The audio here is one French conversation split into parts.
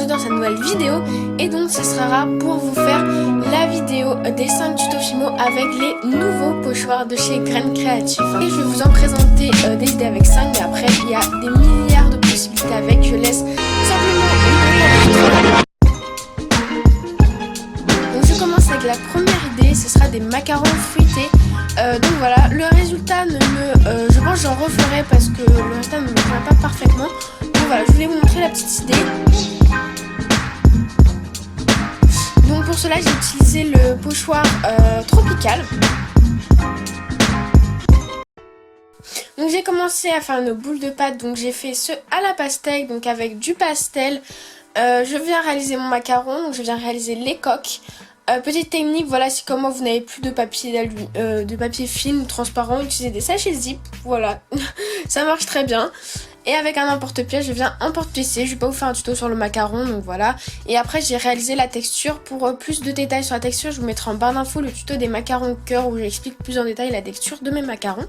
bienvenue dans cette nouvelle vidéo. Et donc ce sera pour vous faire la vidéo des 5 tutos Fimo avec les nouveaux pochoirs de chez Graines Créatives. Et je vais vous en présenter des idées avec 5, mais après il y a des milliards de possibilités avec. Je laisse simplement une. Donc je commence avec la première idée, ce sera des macarons fruités. Donc voilà, le résultat je pense que j'en referai parce que le résultat ne me convient pas parfaitement. Donc voilà, je voulais vous montrer la petite idée. Donc pour cela j'ai utilisé le pochoir tropical. Donc j'ai commencé à faire une boule de pâte, donc j'ai fait ce à la pastèque, donc avec du pastel. Je viens réaliser mon macaron, donc je viens réaliser les coques. Petite technique, voilà, si comme moi vous n'avez plus de papier de papier film transparent, utilisez des sachets zip, voilà, ça marche très bien. Et avec un emporte-pièce, je viens emporte-pièce. Je vais pas vous faire un tuto sur le macaron, donc voilà. Et après j'ai réalisé la texture. Pour plus de détails sur la texture, je vous mettrai en barre d'infos le tuto des macarons cœur où j'explique plus en détail la texture de mes macarons.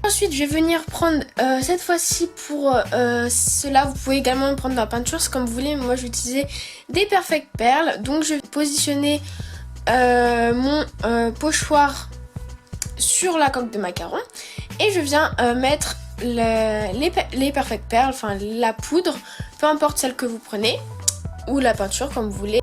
Ensuite je vais venir prendre cette fois-ci pour cela vous pouvez également prendre de la peinture comme vous voulez, mais moi je vais utiliser des Perfect Perles. Donc je vais positionner mon pochoir sur la coque de macaron et je viens mettre les Perfect Perles, enfin la poudre, peu importe celle que vous prenez, ou la peinture comme vous voulez.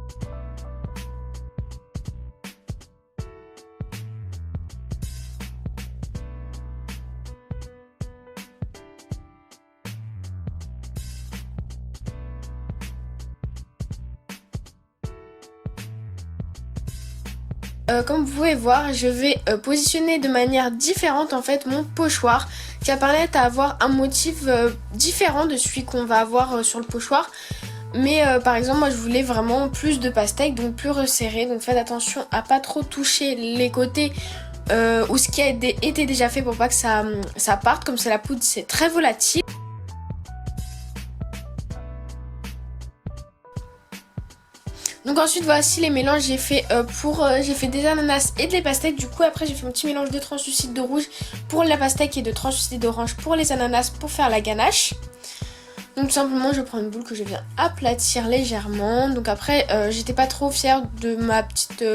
Comme vous pouvez voir, je vais positionner de manière différente en fait mon pochoir, qui va permettre d'avoir un motif différent de celui qu'on va avoir sur le pochoir. Mais par exemple moi je voulais vraiment plus de pastèque, donc plus resserré, donc faites attention à pas trop toucher les côtés ou ce qui a été déjà fait pour pas que ça parte. Comme c'est la poudre, c'est très volatile. Donc ensuite voici les mélanges. J'ai fait j'ai fait des ananas et des pastèques. Du coup après j'ai fait un petit mélange de translucide de rouge pour la pastèque et de translucide d'orange pour les ananas pour faire la ganache. Donc tout simplement je prends une boule que je viens aplatir légèrement. Donc après j'étais pas trop fière de ma petite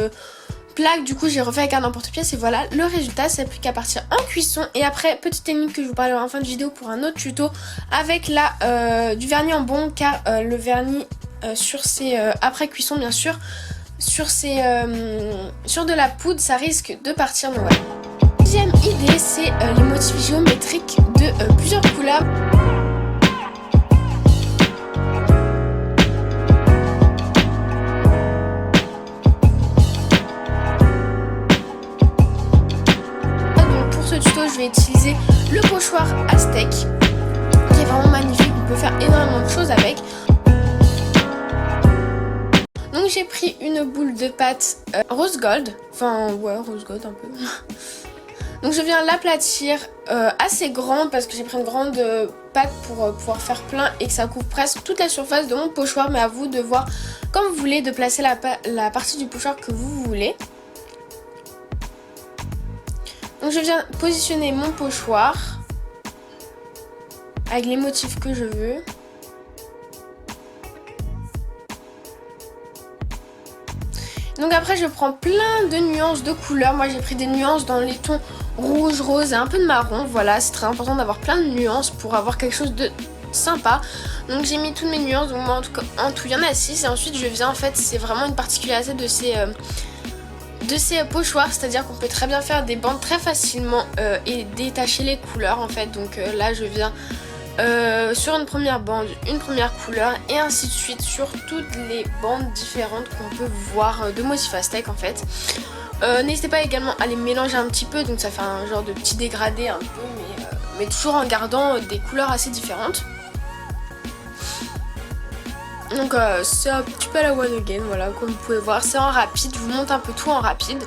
plaque, du coup j'ai refait avec un emporte-pièce et voilà le résultat. C'est plus qu'à partir en cuisson. Et après petite technique que je vous parlerai en fin de vidéo pour un autre tuto avec du vernis en bon, car le vernis sur ces après cuisson bien sûr, sur de la poudre, ça risque de partir. Donc voilà. Deuxième idée, c'est les motifs géométriques de plusieurs couleurs. Donc pour ce tuto je vais utiliser le pochoir Aztec qui est vraiment magnifique, on peut faire énormément de choses avec. Donc j'ai pris une boule de pâte rose gold, enfin ouais rose gold un peu. Donc je viens l'aplatir assez grande parce que j'ai pris une grande pâte pour pouvoir faire plein et que ça couvre presque toute la surface de mon pochoir. Mais à vous de voir comme vous voulez, de placer la partie du pochoir que vous voulez. Donc je viens positionner mon pochoir avec les motifs que je veux. Donc après je prends plein de nuances de couleurs. Moi j'ai pris des nuances dans les tons rouge, rose et un peu de marron. Voilà, c'est très important d'avoir plein de nuances pour avoir quelque chose de sympa. Donc j'ai mis toutes mes nuances, donc moi en tout il y en a 6. Et ensuite je viens, en fait c'est vraiment une particularité de ces pochoirs, c'est-à-dire qu'on peut très bien faire des bandes très facilement et détacher les couleurs en fait. Donc là je viens sur une première bande, une première couleur et ainsi de suite sur toutes les bandes différentes qu'on peut voir de motifs aztèques en fait. N'hésitez pas également à les mélanger un petit peu, donc ça fait un genre de petit dégradé un peu, mais toujours en gardant des couleurs assez différentes. Donc c'est un petit peu à la one again, voilà, comme vous pouvez voir, c'est en rapide, je vous montre un peu tout en rapide.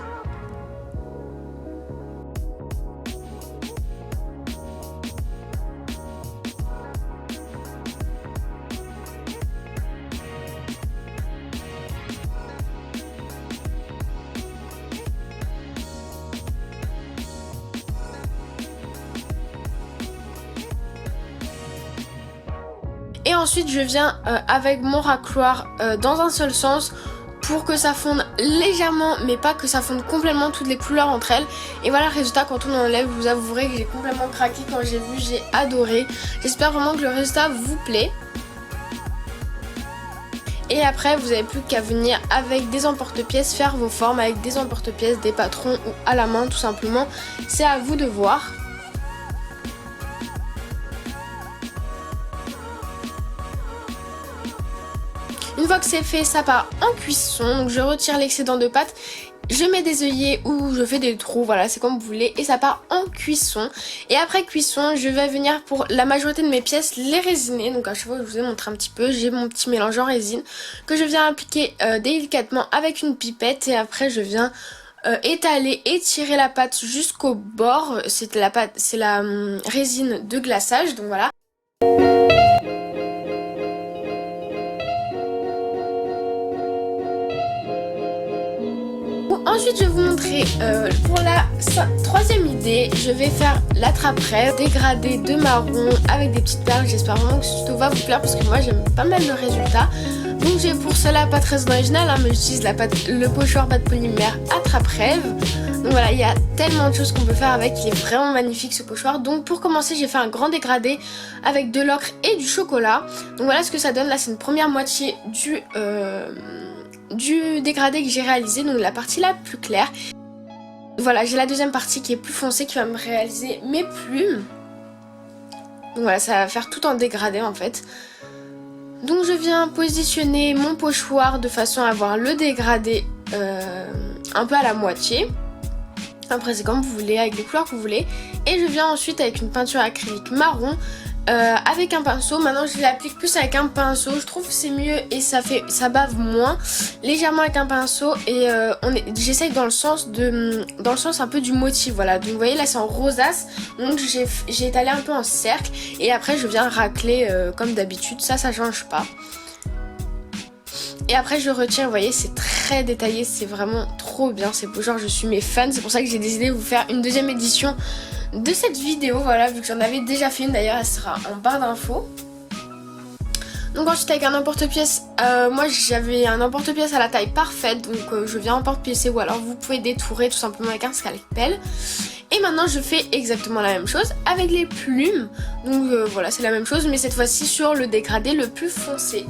Et ensuite je viens avec mon racloir dans un seul sens pour que ça fonde légèrement, mais pas que ça fonde complètement toutes les couleurs entre elles. Et voilà le résultat quand on enlève. Vous avouerez que j'ai complètement craqué quand j'ai vu, j'ai adoré. J'espère vraiment que le résultat vous plaît. Et après vous n'avez plus qu'à venir avec des emporte-pièces, faire vos formes avec des emporte-pièces, des patrons ou à la main tout simplement. C'est à vous de voir. Une fois que c'est fait, ça part en cuisson. Donc je retire l'excédent de pâte. Je mets des œillets ou je fais des trous, voilà, c'est comme vous voulez. Et ça part en cuisson. Et après cuisson, je vais venir pour la majorité de mes pièces les résiner. Donc à chaque fois, je vous ai montré un petit peu. J'ai mon petit mélange en résine que je viens appliquer délicatement avec une pipette. Et après, je viens étaler, étirer la pâte jusqu'au bord. C'est la pâte, c'est la résine de glaçage. Donc voilà. Ensuite, je vais vous montrer pour la troisième idée, je vais faire la trappe-rêve dégradée de marron avec des petites perles. J'espère vraiment que ce tuto va vous plaire parce que moi j'aime pas mal le résultat. Donc j'ai pour cela pas très original, hein, mais j'utilise le pochoir pâte polymère à trappe-rêve. Donc voilà, il y a tellement de choses qu'on peut faire avec, il est vraiment magnifique ce pochoir. Donc pour commencer, j'ai fait un grand dégradé avec de l'ocre et du chocolat. Donc voilà ce que ça donne, là c'est une première moitié du dégradé que j'ai réalisé, donc la partie la plus claire. Voilà, j'ai la deuxième partie qui est plus foncée qui va me réaliser mes plumes. Donc voilà, ça va faire tout en dégradé en fait. Donc je viens positionner mon pochoir de façon à avoir le dégradé un peu à la moitié. Après c'est comme vous voulez, avec les couleurs que vous voulez. Et je viens ensuite avec une peinture acrylique marron avec un pinceau. Maintenant je l'applique plus avec un pinceau, je trouve que c'est mieux et ça bave moins, légèrement avec un pinceau. Et j'essaye dans le sens un peu du motif, voilà. Donc vous voyez là c'est en rosace, donc j'ai étalé un peu en cercle. Et après je viens racler comme d'habitude, ça change pas. Et après je retire, vous voyez c'est très détaillé, c'est vraiment trop bien, c'est beau, genre je suis mes fans. C'est pour ça que j'ai décidé de vous faire une deuxième édition de cette vidéo, voilà, vu que j'en avais déjà fait une, d'ailleurs elle sera en barre d'infos. Donc ensuite avec un emporte-pièce, moi j'avais un emporte-pièce à la taille parfaite, donc je viens emporte-piècer ou alors vous pouvez détourer tout simplement avec un scalpel. Et maintenant je fais exactement la même chose avec les plumes, donc voilà c'est la même chose mais cette fois-ci sur le dégradé le plus foncé.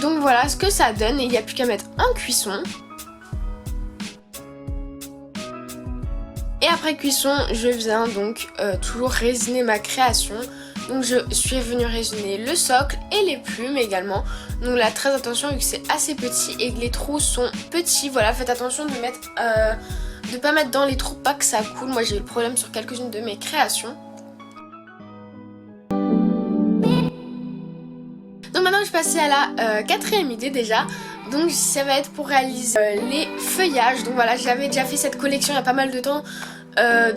Donc voilà ce que ça donne et il n'y a plus qu'à mettre en cuisson. Et après cuisson, je viens donc toujours résiner ma création. Donc je suis venue résiner le socle et les plumes également. Donc là très attention vu que c'est assez petit et que les trous sont petits. Voilà, faites attention de pas mettre dans les trous, pas que ça coule. Moi j'ai eu le problème sur quelques-unes de mes créations. Donc maintenant je vais passer à la quatrième idée déjà. Donc ça va être pour réaliser les feuillages. Donc voilà, j'avais déjà fait cette collection il y a pas mal de temps.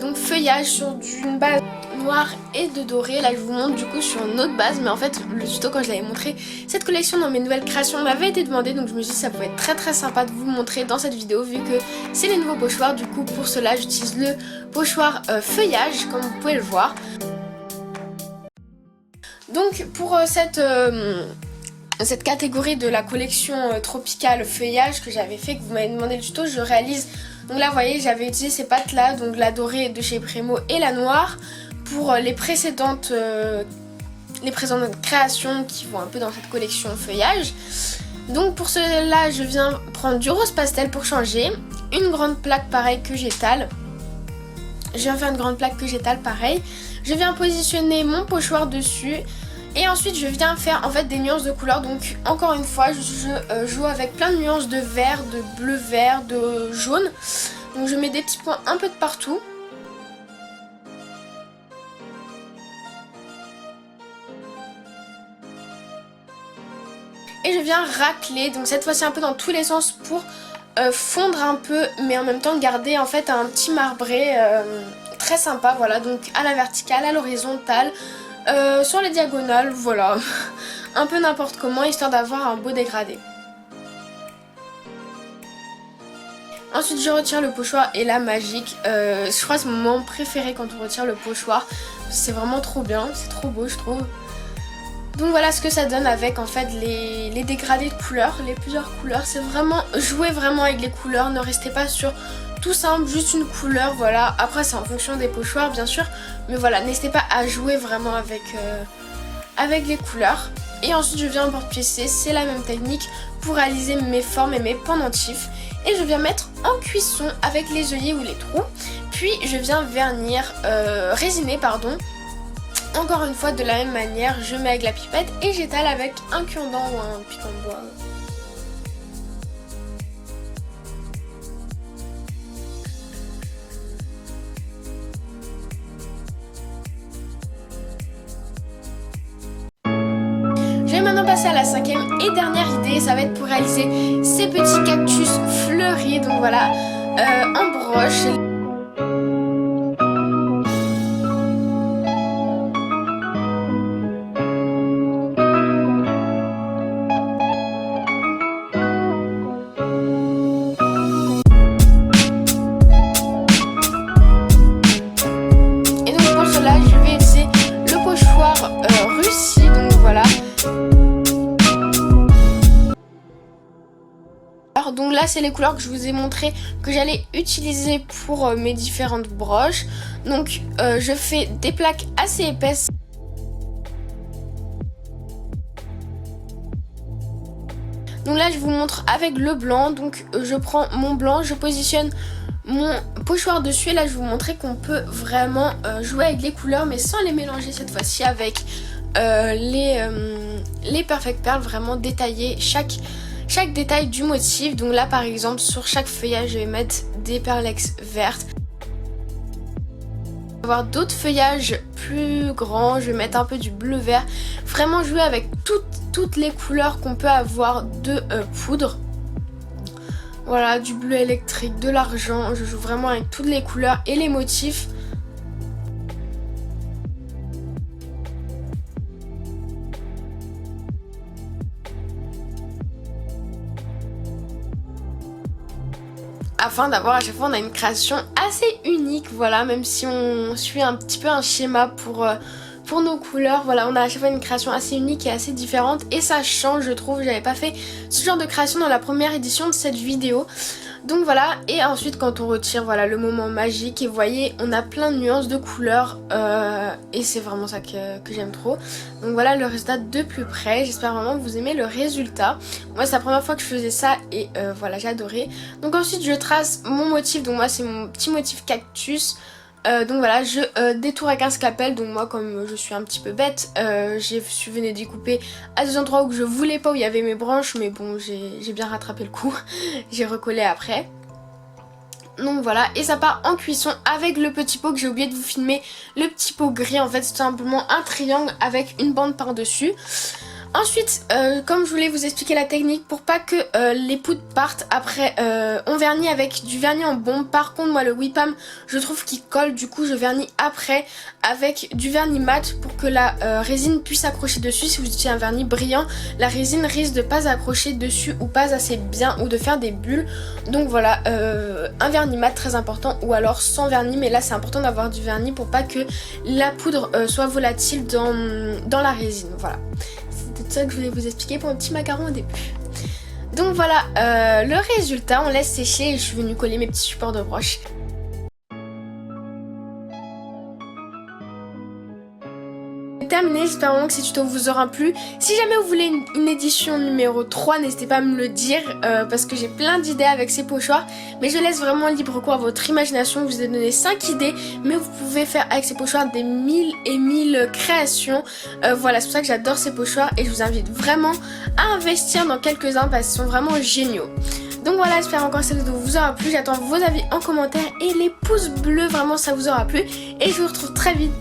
Donc feuillage sur une base noire et de doré. Là je vous montre du coup sur une autre base. Mais en fait le tuto quand je l'avais montré, cette collection dans mes nouvelles créations m'avait été demandé. Donc je me suis dit ça pouvait être très sympa de vous le montrer dans cette vidéo vu que c'est les nouveaux pochoirs. Du coup pour cela j'utilise le pochoir feuillage comme vous pouvez le voir. Donc pour cette catégorie de la collection tropicale feuillage que j'avais fait, que vous m'avez demandé le tuto, je réalise. Donc là vous voyez j'avais utilisé ces pâtes là, donc la dorée de chez Premo et la noire pour les précédentes créations qui vont un peu dans cette collection feuillage. Donc pour cela je viens prendre du rose pastel pour changer, une grande plaque pareil que j'étale. Je viens faire une grande plaque que j'étale pareil. Je viens positionner mon pochoir dessus. Et ensuite je viens faire en fait des nuances de couleurs. Donc encore une fois je joue avec plein de nuances de vert, de bleu vert, de jaune. Donc je mets des petits points un peu de partout. Et je viens racler, donc cette fois-ci un peu dans tous les sens pour fondre un peu, mais en même temps garder en fait un petit marbré très sympa. Voilà, donc à la verticale, à l'horizontale, sur les diagonales, voilà. un peu n'importe comment, histoire d'avoir un beau dégradé. Ensuite je retire le pochoir et la magique, je crois que c'est mon moment préféré quand on retire le pochoir, c'est vraiment trop bien, c'est trop beau je trouve. Donc voilà ce que ça donne avec en fait les dégradés de couleurs, les plusieurs couleurs, c'est vraiment, jouez vraiment avec les couleurs, ne restez pas sur tout simple, juste une couleur, voilà, après c'est en fonction des pochoirs bien sûr, mais voilà, n'hésitez pas à jouer vraiment avec les couleurs. Et ensuite je viens en porte-pièce, c'est la même technique pour réaliser mes formes et mes pendentifs. Et je viens mettre en cuisson avec les œillets ou les trous. Puis je viens résiner pardon. Encore une fois de la même manière, je mets avec la pipette et j'étale avec un cure-dent ou un piquant de bois. Je vais maintenant passer à la cinquième et dernière idée, ça va être pour réaliser ces petits cactus fleuris, donc voilà, en broche. Et donc pour cela, je vais utiliser le pochoir Russie, donc voilà. Donc là c'est les couleurs que je vous ai montré que j'allais utiliser pour mes différentes broches. Donc je fais des plaques assez épaisses. Donc là je vous montre avec le blanc. Donc je prends mon blanc, je positionne mon pochoir dessus et là je vais vous montrer qu'on peut vraiment jouer avec les couleurs mais sans les mélanger cette fois-ci avec les Perfect Pearl, vraiment détailler chaque détail du motif. Donc là par exemple sur chaque feuillage je vais mettre des perlex vertes. Avoir d'autres feuillages plus grands, je vais mettre un peu du bleu vert. Vraiment jouer avec toutes les couleurs qu'on peut avoir de poudre. Voilà, du bleu électrique, de l'argent, je joue vraiment avec toutes les couleurs et les motifs. Afin d'avoir à chaque fois on a une création assez unique, voilà, même si on suit un petit peu un schéma pour nos couleurs, voilà, on a à chaque fois une création assez unique et assez différente et ça change je trouve, j'avais pas fait ce genre de création dans la première édition de cette vidéo. Donc voilà, et ensuite quand on retire, voilà, le moment magique et vous voyez on a plein de nuances de couleurs et c'est vraiment ça que j'aime trop. Donc voilà le résultat de plus près, j'espère vraiment que vous aimez le résultat. Moi c'est la première fois que je faisais ça et voilà j'ai adoré. Donc ensuite je trace mon motif, donc moi c'est mon petit motif cactus. Donc voilà, je détourne avec un scalpel. Donc moi comme je suis un petit peu bête, je suis venue découper à des endroits où je voulais pas, où il y avait mes branches. Mais bon, j'ai bien rattrapé le coup. J'ai recollé après. Donc voilà, et ça part en cuisson avec le petit pot que j'ai oublié de vous filmer. Le petit pot gris, en fait c'est tout simplement un triangle avec une bande par dessus. Ensuite, comme je voulais vous expliquer la technique pour pas que les poudres partent après, on vernit avec du vernis en bombe. Par contre moi le Whippam je trouve qu'il colle, du coup je vernis après avec du vernis mat pour que la résine puisse accrocher dessus. Si vous utilisez un vernis brillant, la résine risque de pas accrocher dessus ou pas assez bien ou de faire des bulles. Donc voilà, un vernis mat très important ou alors sans vernis, mais là c'est important d'avoir du vernis pour pas que la poudre soit volatile dans la résine, voilà. C'était tout ça que je voulais vous expliquer pour un petit macaron au début. Donc voilà, le résultat, on laisse sécher et je suis venue coller mes petits supports de broche. Terminé, j'espère vraiment que ces tutos vous auront plu. Si jamais vous voulez une édition numéro 3, n'hésitez pas à me le dire parce que j'ai plein d'idées avec ces pochoirs, mais je laisse vraiment libre cours à votre imagination. Je vous ai donné 5 idées, mais vous pouvez faire avec ces pochoirs des 1000 et 1000 créations. Voilà, c'est pour ça que j'adore ces pochoirs et je vous invite vraiment à investir dans quelques-uns parce qu'ils sont vraiment géniaux. Donc voilà, j'espère encore que cette vidéo vous aura plu. J'attends vos avis en commentaire et les pouces bleus, vraiment ça vous aura plu. Et je vous retrouve très vite